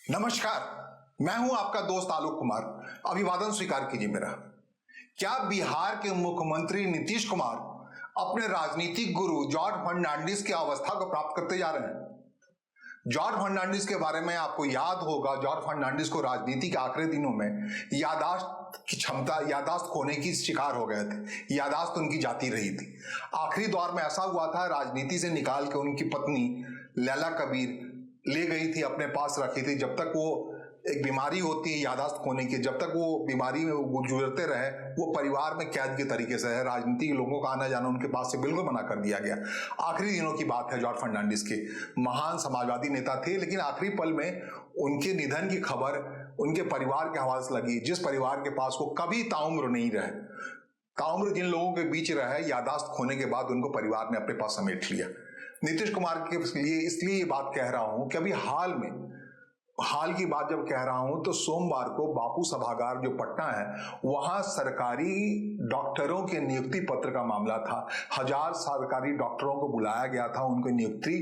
नमस्कार, मैं हूं आपका दोस्त आलोक कुमार। अभिवादन स्वीकार कीजिए मेरा। क्या बिहार के मुख्यमंत्री नीतीश कुमार अपने राजनीतिक गुरु जॉर्ज फर्नांडिस की अवस्था को प्राप्त करते जा रहे हैं? जॉर्ज फर्नांडिस के बारे में आपको याद होगा, जॉर्ज फर्नांडिस को राजनीति के आखिरी दिनों में यादाश्त खोने की शिकार हो गए थे। यादाश्त उनकी जाती रही थी। आखिरी दौर में ऐसा हुआ था, राजनीति से निकाल के उनकी पत्नी लैला कबीर ले गई थी, अपने पास रखी थी। जब तक वो एक बीमारी होती है यादाश्त खोने की, जब तक वो बीमारी में गुजरते रहे, वो परिवार में कैद के तरीके से है। राजनीति के लोगों का आना जाना उनके पास से बिल्कुल मना कर दिया गया। आखिरी दिनों की बात है जॉर्ज फर्नांडिस के। महान समाजवादी नेता थे, लेकिन आखिरी पल में उनके निधन की खबर उनके परिवार के हवाले से लगी, जिस परिवार के पास वो कभी ताउम्र नहीं रहे। ताउम्र जिन लोगों के बीच रहे, यादाश्त खोने के बाद उनको परिवार ने अपने पास समेट लिया। नीतीश कुमार के लिए इसलिए ये बात कह रहा हूं कि अभी हाल की बात जब कह रहा हूं तो सोमवार को बापू सभागार जो पटना है, वहां सरकारी डॉक्टरों के नियुक्ति पत्र का मामला था। 1000 सरकारी डॉक्टरों को बुलाया गया था, उनको नियुक्ति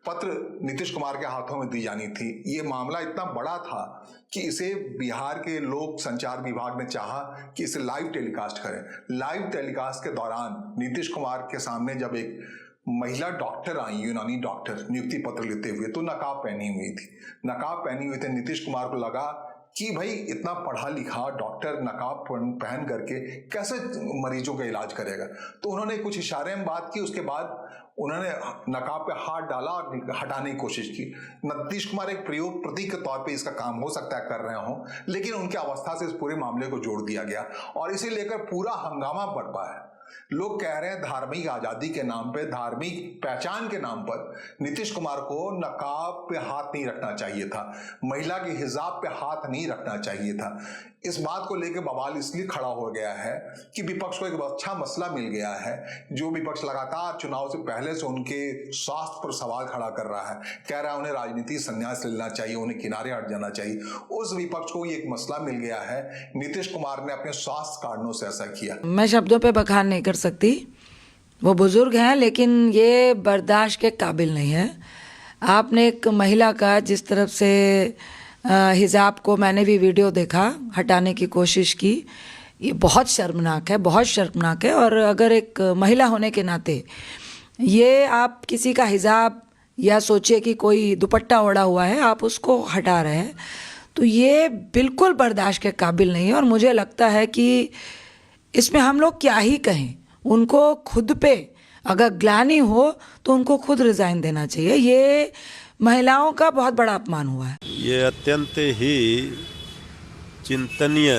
पत्र नीतीश कुमार के हाथों में दी जानी थी। ये मामला इतना बड़ा था कि इसे बिहार के लोक संचार विभाग ने चाहा कि इसे लाइव टेलीकास्ट करें। लाइव टेलीकास्ट के दौरान नीतीश कुमार के सामने जब एक महिला डॉक्टर आई, यूनानी डॉक्टर, नियुक्ति पत्र लेते हुए, तो नकाब पहनी हुई थी। नकाब पहनी हुई थी। नीतीश कुमार को लगा कि भाई इतना पढ़ा लिखा डॉक्टर नकाब पहन करके कैसे मरीजों का इलाज करेगा। तो उन्होंने कुछ इशारे में बात की, उसके बाद उन्होंने नकाब पे हाथ डाला और हटाने की कोशिश की। नीतीश कुमार एक प्रतीक के तौर पे इसका काम हो सकता है कर रहे हों, लेकिन उनकी अवस्था से इस पूरे मामले को जोड़ दिया गया और इसे लेकर पूरा हंगामा बरपा है। लोग कह रहे हैं धार्मिक आजादी के नाम पे, धार्मिक पहचान के नाम पर नीतीश कुमार को नकाब पे हाथ नहीं रखना चाहिए था, महिला के हिजाब पे हाथ नहीं रखना चाहिए था। इस बात को लेकर बवाल इसलिए खड़ा हो गया है कि विपक्ष को एक अच्छा मसला मिल गया है। जो विपक्ष लगातार चुनाव से पहले से उनके स्वास्थ्य पर सवाल खड़ा कर रहा है, कह रहा है उन्हें राजनीति संन्यास लेना चाहिए, उन्हें किनारे हट जाना चाहिए, उस विपक्ष को एक मसला मिल गया है। नीतीश कुमार ने अपने स्वास्थ्य कारणों से ऐसा किया। मैं शब्दों पे बखान नहीं कर सकती, वो बुजुर्ग हैं, लेकिन ये बर्दाश्त के काबिल नहीं है। आपने एक महिला का जिस तरफ से हिजाब को, मैंने भी वीडियो देखा, हटाने की कोशिश की, ये बहुत शर्मनाक है, बहुत शर्मनाक है। और अगर एक महिला होने के नाते ये आप किसी का हिजाब, या सोचिए कि कोई दुपट्टा ओढ़ा हुआ है, आप उसको हटा रहे हैं, तो ये बिल्कुल बर्दाश्त के काबिल नहीं है। और मुझे लगता है कि इसमें हम लोग क्या ही कहें। उनको खुद पे अगर ग्लानि हो तो उनको खुद रिज़ाइन देना चाहिए। ये महिलाओं का बहुत बड़ा अपमान हुआ है। ये अत्यंत ही चिंतनीय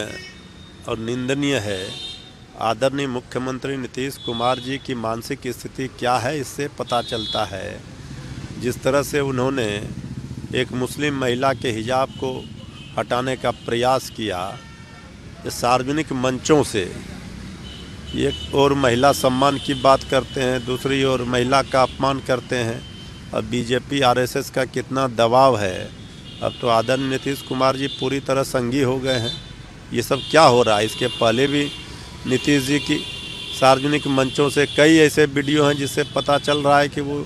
और निंदनीय है। आदरणीय मुख्यमंत्री नीतीश कुमार जी की मानसिक स्थिति क्या है, इससे पता चलता है। जिस तरह से उन्होंने एक मुस्लिम महिला के हिजाब को हटाने का प्रयास किया, सार्वजनिक मंचों से एक और महिला सम्मान की बात करते हैं, दूसरी ओर महिला का अपमान करते हैं। और बीजेपी आरएसएस का कितना दबाव है। अब तो आदरणीय नीतीश कुमार जी पूरी तरह संगी हो गए हैं। ये सब क्या हो रहा है? इसके पहले भी नीतीश जी की सार्वजनिक मंचों से कई ऐसे वीडियो हैं जिससे पता चल रहा है कि वो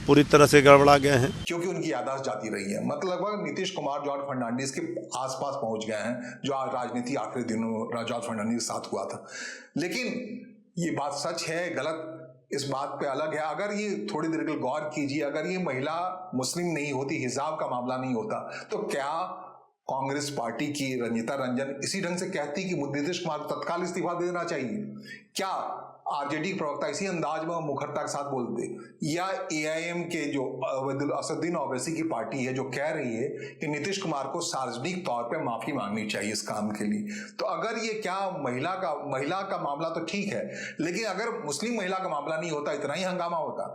पूरी तरह से गड़बड़ा गए हैं, क्योंकि उनकी यादाश्त जाती रही है। मतलब लगभग नीतीश कुमार जॉर्ज फर्नांडिस के आसपास पहुंच गए हैं, जो राजनीति आखिरी दिनों जॉर्ज फर्नांडिस के साथ हुआ था। लेकिन ये बात सच है, गलत इस बात पे अलग है। अगर ये थोड़ी देर के लिए गौर कीजिए, अगर ये महिला मुस्लिम नहीं होती, हिजाब का मामला नहीं होता, तो क्या कांग्रेस पार्टी की रंजीता रंजन इसी ढंग से कहती कि नीतीश कुमार को तत्काल इस्तीफा दे देना चाहिए? क्या आरजेडी के प्रवक्ता इसी अंदाज में मुखरता के साथ बोलते? या एआईएम के जो असदुद्दीन ओवैसी की पार्टी है, जो कह रही है कि नीतीश कुमार को सार्वजनिक तौर पे माफी मांगनी चाहिए इस काम के लिए? तो अगर ये क्या महिला का मामला तो ठीक है, लेकिन अगर मुस्लिम महिला का मामला नहीं होता, इतना ही हंगामा होता?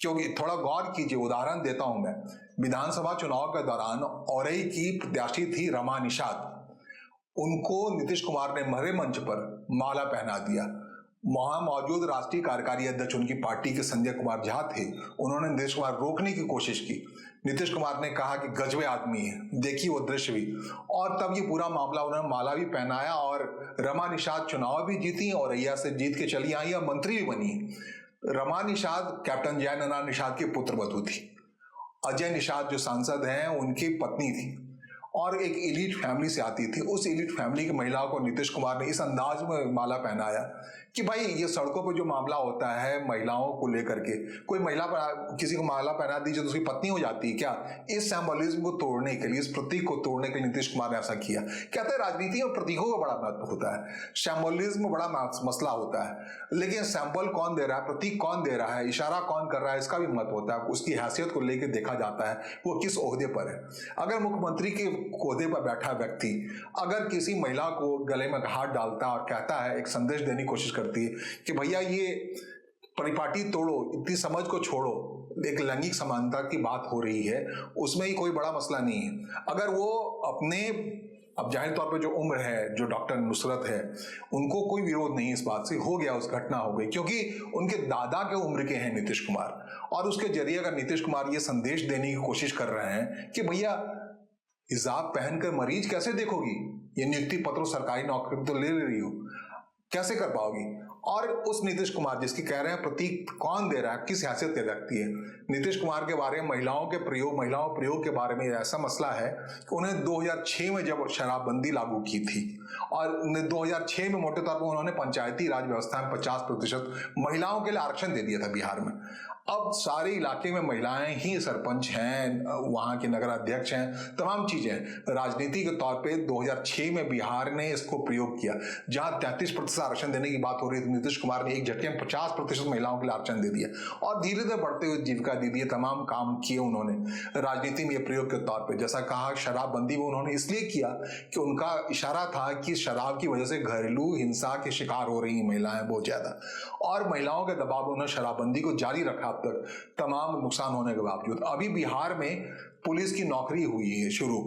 क्योंकि थोड़ा गौर कीजिए, उदाहरण देता हूं मैं। विधानसभा चुनाव के दौरान औरई की प्रत्याशी थी रमा निषाद, उनको नीतीश कुमार ने भरे मंच पर माला पहना दिया। वहां मौजूद राष्ट्रीय कार्यकारी अध्यक्ष उनकी पार्टी के संजय कुमार झा थे, उन्होंने नीतीश कुमार रोकने की कोशिश की। नीतीश कुमार ने कहा कि गजबे आदमी है, देखिए वो दृश्य भी, और तब ये पूरा मामला, उन्होंने माला भी पहनाया और रमा निषाद चुनाव भी जीती, औरैया से जीत के चली आई और मंत्री भी बनी। रमा निषाद कैप्टन जयनारायण निषाद की पुत्रवधू थी। अजय निषाद जो सांसद हैं, उनकी पत्नी थी। और एक एलीट फैमिली से आती थी। उस एलीट फैमिली की महिलाओं को नीतीश कुमार ने इस अंदाज में माला पहनाया कि भाई ये सड़कों पर जो मामला होता है महिलाओं को लेकर के, कोई महिला पर किसी को माला पहना दीजिए तो उसकी पत्नी हो जाती है क्या? इस सिंबलिज्म को तोड़ने के लिए, इस प्रतीक को तोड़ने के लिए नीतीश कुमार ने ऐसा किया। कहते हैं राजनीति में प्रतीकों का बड़ा महत्व होता है, सिंबलिज्म बड़ा मसला होता है, लेकिन सिंबल कौन दे रहा है, प्रतीक कौन दे रहा है, इशारा कौन कर रहा है, इसका भी महत्व होता है। उसकी हैसियत को लेकर देखा जाता है वो किस ओहदे पर है। अगर मुख्यमंत्री के ओहदे पर बैठा व्यक्ति अगर किसी महिला को गले में हाथ डालता है और कहता है, एक संदेश देने की कोशिश करती है कि भैया ये परिपाटी तोड़ो, इतनी समझ को छोड़ो, एक लैंगिक समानता की बात हो रही है, उसमें ही कोई बड़ा मसला नहीं है। अगर वो अपने, अब जाहिर तौर पे जो उम्र है, जो डॉक्टर नुसरत है, उनको कोई विरोध नहीं इस बात से, हो गया, उस घटना हो गई, क्योंकि उनके दादा के उम्र के हैं नीतीश कुमार, और उसके जरिए अगर नीतीश कुमार ये संदेश देने की कोशिश कर रहे हैं कि भैया हिजाब पहनकर मरीज कैसे देखोगी, ये नियुक्ति पत्र सरकारी नौकरी तो ले रही हो, कैसे कर पाओगी? और उस नीतीश कुमार जिसकी कह रहे हैं प्रतीक कौन दे रहा है, किस हैसियत के व्यक्ति है? नीतीश कुमार के बारे में महिलाओं प्रयोग के बारे में ऐसा मसला है कि उन्हें 2006 में जब शराबबंदी लागू की थी और 2006 में मोटे तौर पर उन्होंने पंचायती राज व्यवस्था में 50% महिलाओं के लिए आरक्षण दे दिया था बिहार में। अब सारे इलाके में महिलाएं ही सरपंच हैं, वहां के नगर अध्यक्ष हैं, तमाम चीजें। राजनीति के तौर पे 2006 में बिहार ने इसको प्रयोग किया, जहां 33% आरक्षण देने की बात हो रही थी, नीतीश कुमार ने एक झटके में 50% महिलाओं के लिए आरक्षण दे दिया और धीरे धीरे बढ़ते हुए जीविका दे दी, तमाम काम किए उन्होंने राजनीति में प्रयोग के तौर पर। जैसा कहा, शराबबंदी में उन्होंने इसलिए किया कि उनका इशारा था कि शराब की वजह से घरेलू हिंसा के शिकार हो रही महिलाएं बहुत ज्यादा, और महिलाओं के दबाव में उन्होंने शराबबंदी को जारी रखा अब तक, तमाम नुकसान होने के बावजूद। अभी बिहार में पुलिस की नौकरी हुई है शुरू,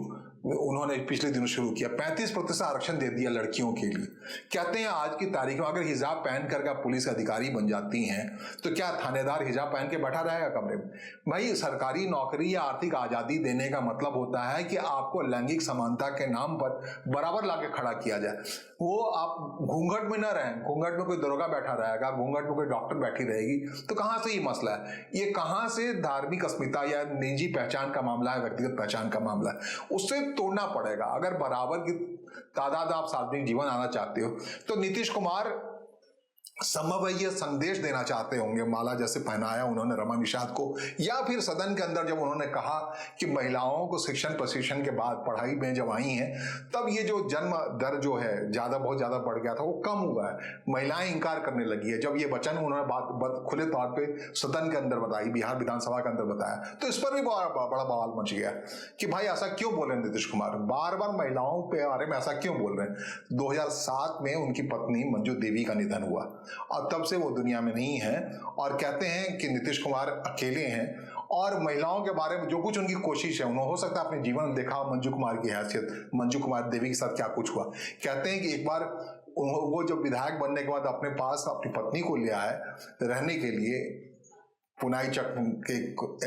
उन्होंने पिछले दिनों शुरू किया, 35% आरक्षण दे दिया लड़कियों के लिए। कहते हैं आज की तारीख में अगर हिजाब पहन करके पुलिस अधिकारी बन जाती हैं तो क्या थानेदार हिजाब पहन के बैठा रहेगा कमरे में? भाई सरकारी नौकरी या आर्थिक आजादी देने का मतलब होता है कि आपको लैंगिक समानता के नाम पर बराबर लाके खड़ा किया जाए। वो आप घूंघट में न रहें, घूंघट में कोई दरोगा बैठा रहेगा, घूंघट में कोई डॉक्टर बैठी रहेगी, तो कहां से ये मसला है? ये कहां से धार्मिक अस्मिता या निजी पहचान का मामला है, व्यक्तिगत पहचान का मामला है? उससे तोड़ना पड़ेगा। अगर बराबर की तादाद आप सार्वजनिक जीवन आना चाहते हो तो नीतीश कुमार संभव है ये संदेश देना चाहते होंगे, माला जैसे पहनाया उन्होंने रमा निषाद को, या फिर सदन के अंदर जब उन्होंने कहा कि महिलाओं को शिक्षण प्रशिक्षण के बाद पढ़ाई में जब आई हैं तब ये जो जन्म दर जो है बहुत ज्यादा बढ़ गया था, वो कम हुआ है, महिलाएं इंकार करने लगी है। जब ये वचन उन्होंने बात खुले तौर पे सदन के अंदर बताई, बिहार विधानसभा के अंदर बताया, तो इस पर भी बड़ा बवाल मच गया कि भाई ऐसा क्यों बोल रहे हैं नीतीश कुमार, बार बार महिलाओं के बारे में ऐसा क्यों बोल रहे हैं? 2007 में उनकी पत्नी मंजू देवी का निधन हुआ और तब से वो दुनिया में नहीं है, और कहते हैं कि नीतीश कुमार अकेले हैं और महिलाओं के बारे में जो कुछ उनकी कोशिश है, उन्होंने हो सकता है अपने जीवन में देखा मंजू कुमार की हैसियत, मंजू कुमार देवी के साथ क्या कुछ हुआ। कहते हैं कि एक बार वो जब विधायक बनने के बाद अपने पास अपनी पत्नी को ले आए रहने के लिए पुनाई चक के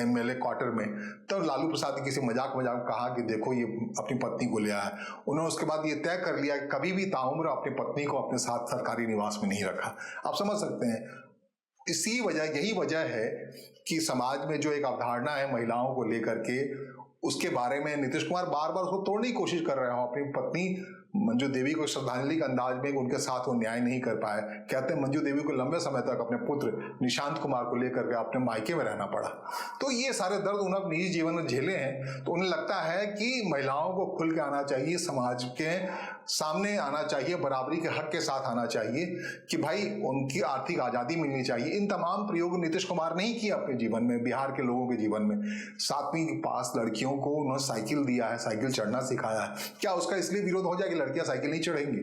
एमएलए क्वार्टर में, तब लालू प्रसाद ने किसी मजाक कहा कि देखो ये अपनी पत्नी को ले आया। उन्होंने उसके बाद ये तय कर लिया कि कभी भी ताउम्र अपनी पत्नी को अपने साथ सरकारी निवास में नहीं रखा। आप समझ सकते हैं, यही वजह है कि समाज में जो एक अवधारणा है महिलाओं को लेकर के, उसके बारे में नीतीश कुमार बार बार उसको तोड़ने की कोशिश कर रहे हो। अपनी पत्नी मंजू देवी को श्रद्धांजलि के अंदाज में उनके साथ वो न्याय नहीं कर पाए। कहते हैं मंजू देवी को लंबे समय तक अपने पुत्र निशांत कुमार को लेकर के अपने मायके में रहना पड़ा। तो ये सारे दर्द उन्होंने निजी जीवन में झेले हैं, तो उन्हें लगता है कि महिलाओं को खुल के आना चाहिए, समाज के सामने आना चाहिए, बराबरी के हक के साथ आना चाहिए कि भाई उनकी आर्थिक आज़ादी मिलनी चाहिए। इन तमाम प्रयोग नीतीश कुमार नहीं किए अपने जीवन में, बिहार के लोगों के जीवन में। 7वीं पास लड़कियों को उन्होंने साइकिल दिया है, साइकिल चढ़ना सिखाया है। क्या उसका इसलिए विरोध हो जाए कि लड़कियां साइकिल नहीं चढ़ेंगी?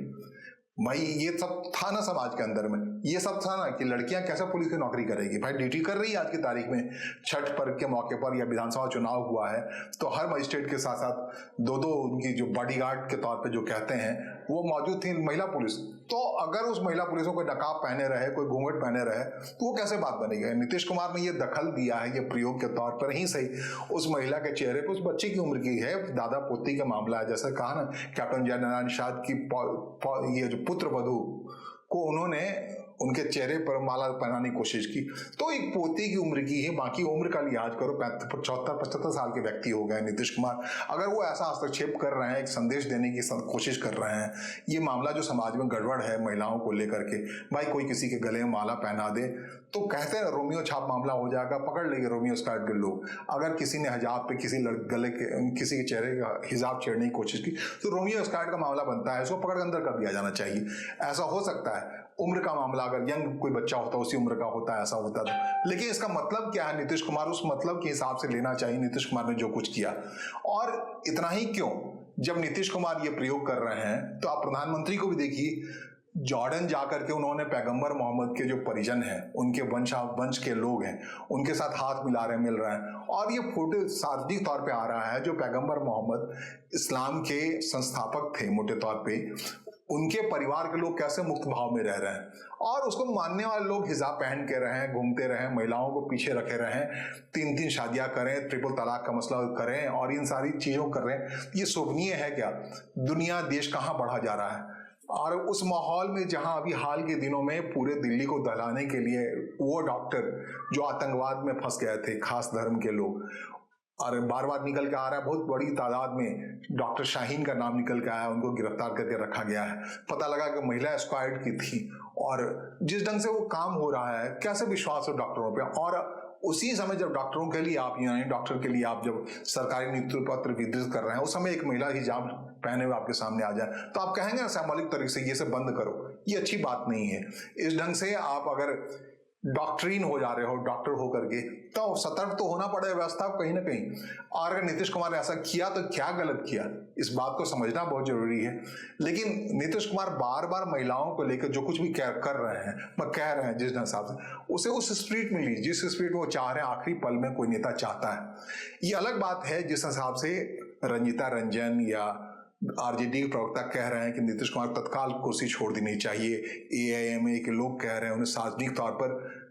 भाई ये सब था ना समाज के अंदर में, ये सब था ना कि लड़कियां कैसे पुलिस की नौकरी करेगी। भाई ड्यूटी कर रही है आज की तारीख में, छठ पर्व के मौके पर या विधानसभा चुनाव हुआ है तो हर मजिस्ट्रेट के साथ साथ दो उनकी जो बॉडीगार्ड के तौर पे जो कहते हैं वो मौजूद थी महिला पुलिस। तो अगर उस महिला पुलिस को कोई नकाब पहने रहे, कोई घूंघट पहने रहे, तो वो कैसे बात बनेगी? नीतीश कुमार ने ये दखल दिया है, ये प्रयोग के तौर पर ही सही उस महिला के चेहरे पर, उस बच्चे की उम्र की है, दादा पोती का मामला है। जैसे कहा ना कैप्टन जयनारायण निषाद की ये जो पुत्र वधू को उन्होंने उनके चेहरे पर माला पहनाने की कोशिश की। तो एक पोते की उम्र की है, बाकी उम्र का लिहाज करो, 74-75 साल के व्यक्ति हो गए नीतीश कुमार। अगर वो ऐसा हस्तक्षेप कर रहे हैं, एक संदेश देने की कोशिश कर रहे हैं, ये मामला जो समाज में गड़बड़ है महिलाओं को लेकर के, भाई कोई किसी के गले में माला पहना दे तो कहते हैं रोमियो छाप मामला हो जाएगा, पकड़ लेंगे रोमियो स्क्वाड के लोग। अगर किसी ने हिजाब पे किसी के चेहरे का हिजाब छेड़ने की कोशिश की तो रोमियो स्क्वाड का मामला बनता है, इसको पकड़ अंदर कर दिया जाना चाहिए। ऐसा हो सकता है उम्र का मामला, अगर यंग कोई बच्चा होता उसी उम्र का होता, ऐसा होता था। लेकिन इसका मतलब क्या है, नीतीश कुमार उस मतलब के हिसाब से लेना चाहिए नीतीश कुमार ने जो कुछ किया। और इतना ही क्यों, जब नीतीश कुमार ये प्रयोग कर रहे हैं तो आप प्रधानमंत्री को भी देखिए, जॉर्डन जाकर के उन्होंने पैगंबर मोहम्मद के जो परिजन हैं, उनके वंश के लोग हैं, उनके साथ हाथ मिला रहे, मिल रहे हैं। और ये फोटो सार्वजनिक तौर पे आ रहा है, जो पैगंबर मोहम्मद इस्लाम के संस्थापक थे मोटे तौर पे, उनके परिवार के लोग कैसे मुक्त भाव में रह रहे हैं, और उसको मानने वाले लोग हिजाब पहन के रहें, घूमते रहें, महिलाओं को पीछे रखे रहें, 3-3 शादियां करें, ट्रिपल तलाक का मसला करें और इन सारी चीजों कर रहे हैं। ये शोभनीय है क्या? दुनिया देश कहाँ बढ़ा जा रहा है? और उस माहौल में जहां अभी हाल के दिनों में पूरे दिल्ली को दहलाने के लिए वो डॉक्टर जो आतंकवाद में फंस गए थे, खास धर्म के लोग, और बार बार निकल के आ रहा है, बहुत बड़ी तादाद में डॉक्टर शाहीन का नाम निकल के आया, उनको गिरफ्तार करके रखा गया है। पता लगा कि महिला स्क्वाड की थी, और जिस ढंग से वो काम हो रहा है, कैसे विश्वास हो डॉक्टरों पे। और उसी समय जब डॉक्टरों के लिए आप, यानी डॉक्टर के लिए आप जब सरकारी नियुक्ति पत्र वितरित कर रहे हैं, उस समय एक महिला हिजाब पहने हुए आपके सामने आ जाए तो आप कहेंगे ना सामूहिक तरीके से ये सब बंद करो, ये अच्छी बात नहीं है। इस ढंग से आप अगर डॉक्ट्रीन हो जा रहे हो डॉक्टर हो करके, तो सतर्क तो होना पड़ेगा व्यवस्था कहीं ना कहीं। और अगर नीतीश कुमार ने ऐसा किया तो क्या गलत किया, इस बात को समझना बहुत जरूरी है। लेकिन नीतीश कुमार बार बार महिलाओं को लेकर जो कुछ भी कर रहे हैं, कह रहे हैं जिस हिसाब से, उसे उस स्पिरिट में लीजिए जिस स्पिरिट में वो चाह रहे हैं, आखिरी पल में कोई नेता चाहता है। ये अलग बात है जिस हिसाब से रंजीता रंजन या आरजेडी के प्रवक्ता कह रहे हैं कि नीतीश कुमार तत्काल कुर्सी छोड़ देनी चाहिए, एआईएमआई के लोग कह रहे हैं उन्हें सार्वजनिक तौर पर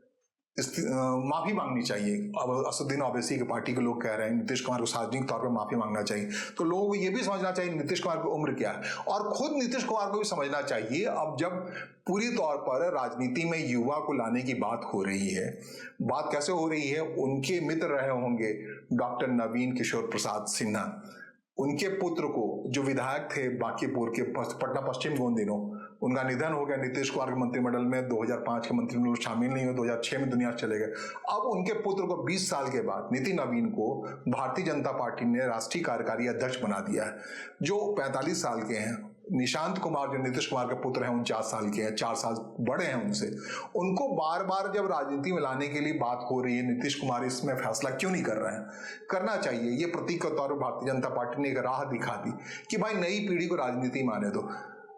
माफी मांगनी चाहिए, अब असदुद्दीन ओवैसी की पार्टी के लोग कह रहे हैं नीतीश कुमार को सार्वजनिक तौर पर माफी मांगना चाहिए। तो लोगों को ये भी समझना चाहिए नीतीश कुमार की उम्र क्या है, और खुद नीतीश कुमार को भी समझना चाहिए। अब जब पूरी तौर पर राजनीति में युवा को लाने की बात हो रही है, बात कैसे हो रही है, उनके मित्र रहे होंगे डॉक्टर नवीन किशोर प्रसाद सिन्हा, उनके पुत्र को जो विधायक थे बांकीपुर के पटना पश्चिम के उन दिनों, उनका निधन हो गया। नीतीश कुमार के मंत्रिमंडल में 2005 के मंत्रिमंडल शामिल नहीं हुए, 2006 में दुनिया से चले गए। अब उनके पुत्र को 20 साल के बाद नितिन नवीन को भारतीय जनता पार्टी ने राष्ट्रीय कार्यकारी अध्यक्ष बना दिया है, जो 45 साल के हैं। निशांत कुमार जो नीतीश कुमार के पुत्र हैं 49 साल के हैं, 4 साल बड़े हैं उनसे। उनको बार बार जब राजनीति में लाने के लिए बात हो रही है, नीतीश कुमार इसमें फैसला क्यों नहीं कर रहे हैं? करना चाहिए। ये प्रतीक के तौर पर भारतीय जनता पार्टी ने एक राह दिखा दी कि भाई नई पीढ़ी को राजनीति में आने दो।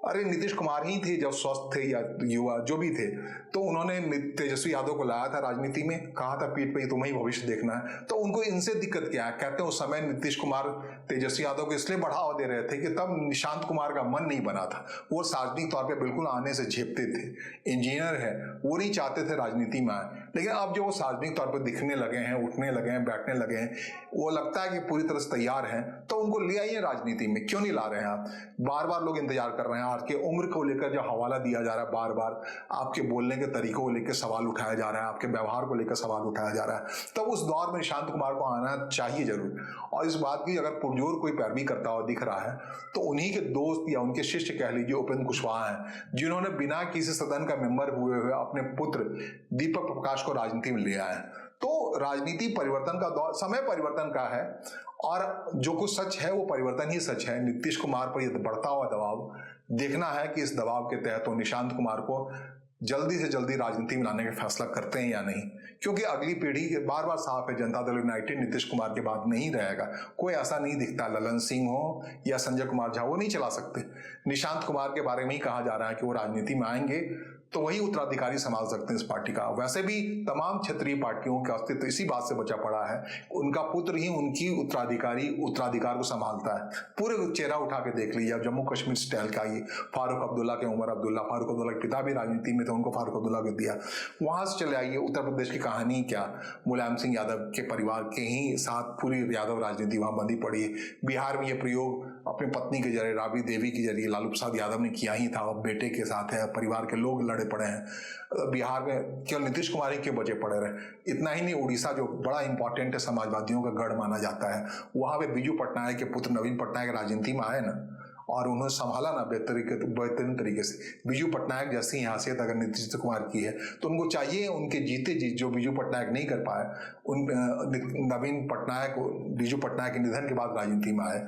अरे नीतीश कुमार ही थे जब स्वस्थ थे या युवा जो भी थे, तो उन्होंने तेजस्वी यादव को लाया था राजनीति में, कहा था पीठ पे तुम्हें ही भविष्य देखना है। तो उनको इनसे दिक्कत क्या है? कहते हैं उस समय नीतीश कुमार तेजस्वी यादव को इसलिए बढ़ावा दे रहे थे कि तब निशांत कुमार का मन नहीं बना था, वो सार्वजनिक तौर पर बिल्कुल आने से झेपते थे, इंजीनियर है, वो नहीं चाहते थे राजनीति में आए। लेकिन अब जो वो सार्वजनिक तौर पर दिखने लगे हैं, उठने लगे हैं, बैठने लगे हैं, वो लगता है कि पूरी तरह से तैयार हैं, तो उनको ले आइए राजनीति में। क्यों नहीं ला रहे हैं आप? बार बार लोग इंतजार कर रहे हैं। आपके उम्र को लेकर जो हवाला दिया जा रहा है, बार बार आपके बोलने के तरीकों को लेकर सवाल उठाया जा रहा है, आपके व्यवहार को लेकर सवाल उठाया जा रहा है, तो उस दौर में निशांत कुमार को आना चाहिए जरूर। और इस बात की अगर पुरजोर कोई पैरवी करता हुआ दिख रहा है तो उन्हीं के दोस्त या उनके शिष्य कह लीजिए उपेंद्र कुशवाहा हैं, जिन्होंने बिना किसी सदन का मेंबर हुए अपने पुत्र दीपक प्रकाश को राजनीति में ले आए। तो राजनीति परिवर्तन का दौर, समय परिवर्तन का है, और जो कुछ सच है वो परिवर्तन ही सच है। नीतीश कुमार पर यह बढ़ता हुआ दबाव देखना है कि इस दबाव के तहत वो निशांत कुमार को जल्दी से जल्दी राजनीति में लाने का फैसला करते हैं या नहीं, क्योंकि अगली पीढ़ी बार बार साफ है, जनता दल यूनाइटेड नीतीश कुमार के बाद नहीं रहेगा। कोई ऐसा नहीं दिखता, ललन सिंह हो या संजय कुमार झा, वो नहीं चला सकते। निशांत कुमार के बारे में ही कहा जा रहा है कि वो राजनीति में आएंगे तो वही उत्तराधिकारी संभाल सकते हैं इस पार्टी का। वैसे भी तमाम क्षेत्रीय पार्टियों का अस्तित्व इसी बात से बचा पड़ा है, उनका पुत्र ही उनकी उत्तराधिकार को संभालता है। पूरे चेहरा उठा के देख लीजिए, अब जम्मू कश्मीर स्टाइल का ही फारूक अब्दुल्ला के उमर अब्दुल्ला, फारूक अब्दुल्ला के पिता भी राजनीति में थे, उनको फारूक अब्दुल्ला को दिया। वहां से चले आइए उत्तर प्रदेश की कहानी क्या, मुलायम सिंह यादव के परिवार के ही साथ पूरी यादव राजनीति वहां बंधी पड़ी है। बिहार में ये प्रयोग अपनी पत्नी के जरिए, राबड़ी देवी के जरिए लालू प्रसाद यादव ने किया ही था, और बेटे के साथ है, परिवार के लोग लड़े पड़े हैं। बिहार में केवल नीतीश कुमार ही क्यों बचे पड़े रहे। इतना ही नहीं, उड़ीसा जो बड़ा इंपॉर्टेंट है, समाजवादियों का गढ़ माना जाता है, वहां पे बीजू पटनायक के पुत्र नवीन पटनायक राजनीति में आए ना, और उन्होंने संभाला ना बेहतरीन तरीके से। बीजू पटनायक जैसी हैसियत अगर नीतीश कुमार की है तो उनको चाहिए, उनके जीते जी जो बीजू पटनायक नहीं कर पाए, उन नवीन पटनायक बीजू पटनायक के निधन के बाद राजनीति में आए,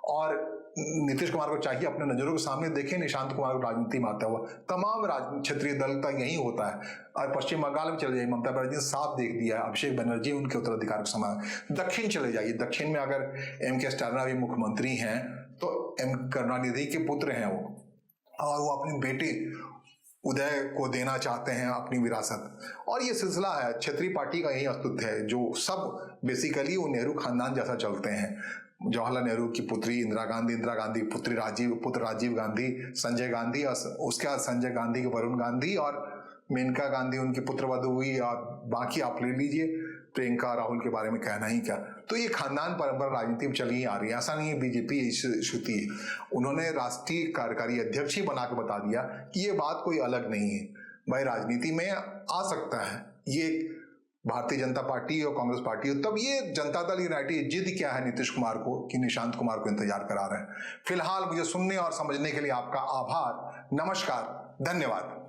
और नीतीश कुमार को चाहिए अपने नजरों के सामने देखें निशांत कुमार को राजनीति में आता हुआ। तमाम क्षेत्रीय दल का यही होता है। और पश्चिम बंगाल में चले जाइए, ममता बनर्जी ने साफ देख दिया है, अभिषेक बनर्जी उनके उत्तराधिकार के समान। दक्षिण चले जाइए, दक्षिण में अगर M.K. स्टालिन भी मुख्यमंत्री हैं तो करुणानिधि के पुत्र हैं वो, और वो अपने बेटे उदय को देना चाहते हैं अपनी विरासत। और ये सिलसिला है, क्षेत्रीय पार्टी का यही अस्तित्व है, जो सब बेसिकली वो नेहरू खानदान जैसा चलते हैं। जवाहरलाल नेहरू की पुत्री इंदिरा गांधी पुत्र राजीव गांधी, संजय गांधी, और उसके बाद संजय गांधी के वरुण गांधी, और मेनका गांधी उनकी पुत्रवधू हुई, और बाकी आप ले लीजिए, प्रियंका राहुल के बारे में कहना ही क्या। तो ये खानदान परंपरा राजनीति में चली आ रही है। ऐसा नहीं है बीजेपी श्रुति है, उन्होंने राष्ट्रीय कार्यकारी अध्यक्ष ही बना के बता दिया कि ये बात कोई अलग नहीं है, भाई राजनीति में आ सकता है ये भारतीय जनता पार्टी और कांग्रेस पार्टी। तब ये जनता दल यूनाइटेड जिद क्या है नीतीश कुमार को कि निशांत कुमार को इंतजार करा रहे हैं। फिलहाल मुझे सुनने और समझने के लिए आपका आभार, नमस्कार, धन्यवाद।